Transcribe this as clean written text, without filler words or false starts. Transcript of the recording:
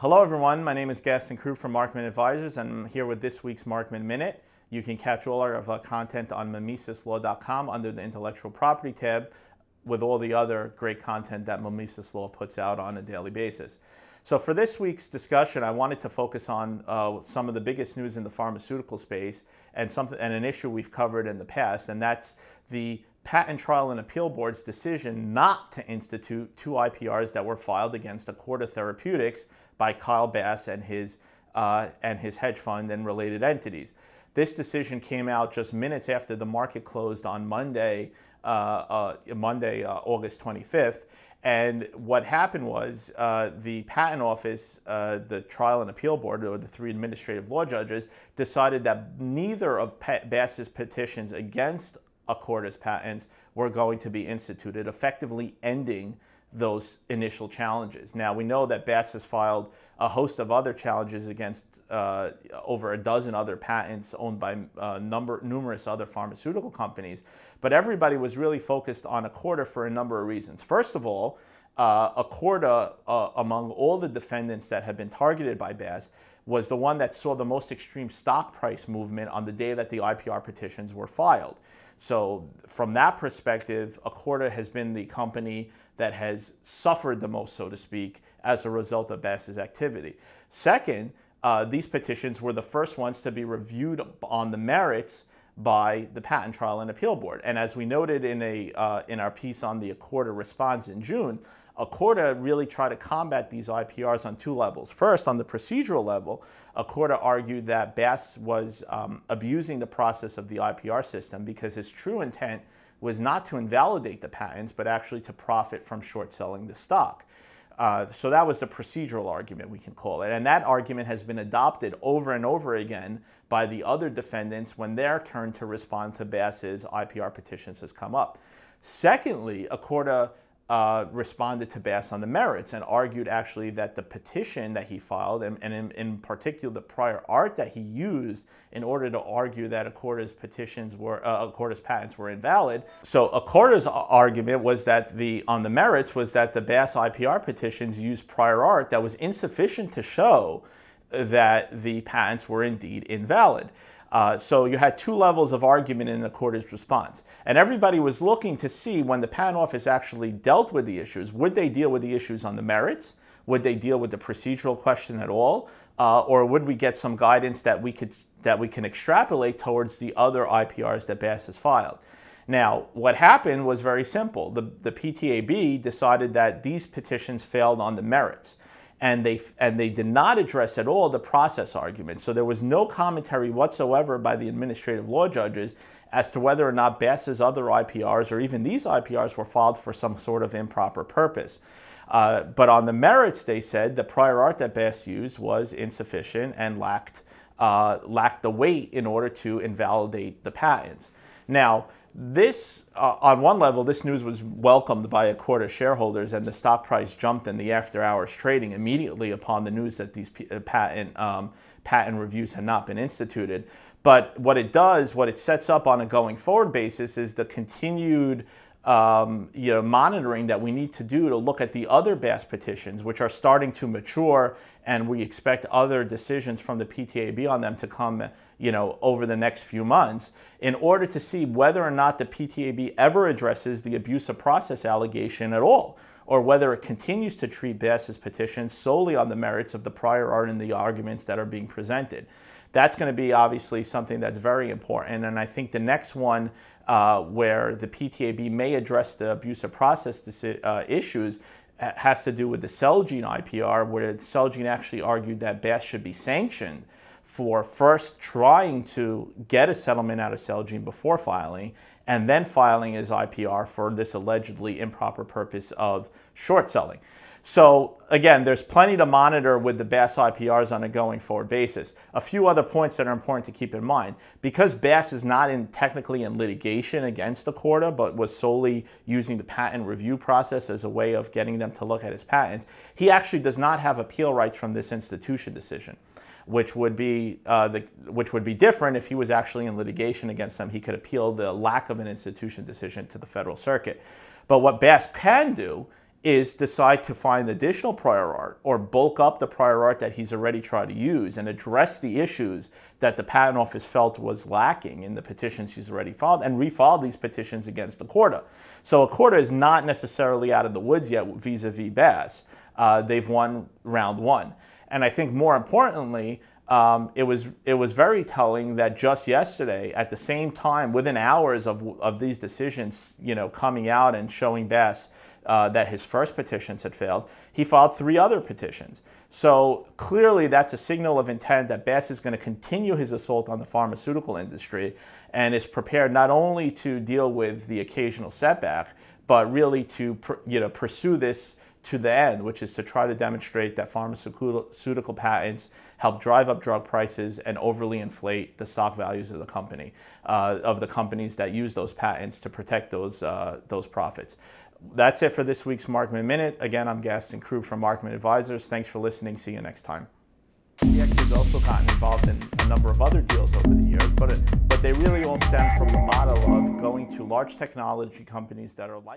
Hello everyone, my name is Gaston Crew from Markman Advisors and I'm here with this week's Markman Minute. You can catch all our content on mimesis.law.com under the Intellectual Property tab with all the other great content that Mimesis Law puts out on a daily basis. So for this week's discussion, I wanted to focus on some of the biggest news in the pharmaceutical space and an issue we've covered in the past, and that's the Patent Trial and Appeal Board's decision not to institute two IPRs that were filed against Acorda Therapeutics by Kyle Bass and his hedge fund and related entities. This decision came out just minutes after the market closed on Monday, August 25th. And what happened was the Patent Office, the Trial and Appeal Board, or the three administrative law judges, decided that neither of Bass's petitions against Acorda's patents were going to be instituted, effectively ending those initial challenges. Now, we know that Bass has filed a host of other challenges against over a dozen other patents owned by numerous other pharmaceutical companies, but everybody was really focused on Acorda for a number of reasons. First of all, Acorda, among all the defendants that have been targeted by Bass, was the one that saw the most extreme stock price movement on the day that the IPR petitions were filed. So from that perspective, Acorda has been the company that has suffered the most, so to speak, as a result of Bass's activity. Second, these petitions were the first ones to be reviewed on the merits by the Patent Trial and Appeal Board. And as we noted in our piece on the Acorda response in June, Acorda really tried to combat these IPRs on two levels. First, on the procedural level, Acorda argued that Bass was abusing the process of the IPR system because his true intent was not to invalidate the patents, but actually to profit from short selling the stock. So that was the procedural argument, we can call it. And that argument has been adopted over and over again by the other defendants when their turn to respond to Bass's IPR petitions has come up. Secondly, Acorda responded to Bass on the merits and argued actually that the petition that he filed, and in particular the prior art that he used in order to argue that Acorda's patents were invalid. So Acorda's argument was that on the merits was that the Bass IPR petitions used prior art that was insufficient to show that the patents were indeed invalid. So you had two levels of argument in Acorda's response. And everybody was looking to see when the Patent Office actually dealt with the issues, would they deal with the issues on the merits? Would they deal with the procedural question at all? Or would we get some guidance that we can extrapolate towards the other IPRs that Bass has filed? Now, what happened was very simple. The PTAB decided that these petitions failed on the merits. And they did not address at all the process argument. So there was no commentary whatsoever by the administrative law judges as to whether or not Bass's other IPRs or even these IPRs were filed for some sort of improper purpose. But on the merits, they said the prior art that Bass used was insufficient and lacked the weight in order to invalidate the patents. Now, this, on one level, this news was welcomed by Acorda shareholders, and the stock price jumped in the after-hours trading immediately upon the news that these patent reviews had not been instituted. But what it sets up on a going-forward basis is the continued monitoring that we need to do to look at the other Bass petitions, which are starting to mature, and we expect other decisions from the PTAB on them to come over the next few months, in order to see whether or not the PTAB ever addresses the abuse of process allegation at all, or whether it continues to treat Bass's petitions solely on the merits of the prior art and the arguments that are being presented. That's going to be obviously something that's very important, and I think the next one where the PTAB may address the abuse of process issues has to do with the Celgene IPR, where Celgene actually argued that Bass should be sanctioned for first trying to get a settlement out of Celgene before filing, and then filing his IPR for this allegedly improper purpose of short selling. So again, there's plenty to monitor with the Bass IPRs on a going forward basis. A few other points that are important to keep in mind. Because Bass is not technically in litigation against Acorda, but was solely using the patent review process as a way of getting them to look at his patents, he actually does not have appeal rights from this institution decision, which would be different if he was actually in litigation against them. He could appeal the lack of an institution decision to the Federal Circuit. But what Bass can do is decide to find additional prior art or bulk up the prior art that he's already tried to use and address the issues that the Patent Office felt was lacking in the petitions he's already filed and refile these petitions against Accorda. So Accorda is not necessarily out of the woods yet vis-a-vis Bass. They've won round one. And I think more importantly, it was very telling that just yesterday, at the same time, within hours of these decisions, coming out and showing Bass that his first petitions had failed, he filed 3 other petitions. So clearly that's a signal of intent that Bass is going to continue his assault on the pharmaceutical industry and is prepared not only to deal with the occasional setback, but really to pursue this to the end, which is to try to demonstrate that pharmaceutical patents help drive up drug prices and overly inflate the stock values of the company, of the companies that use those patents to protect those profits. That's it for this week's Markman Minute. Again, I'm Gaston Krug from Markman Advisors. Thanks for listening. See you next time. FTX has also gotten involved in a number of other deals over the years, but they really all stem from the model of going to large technology companies that are like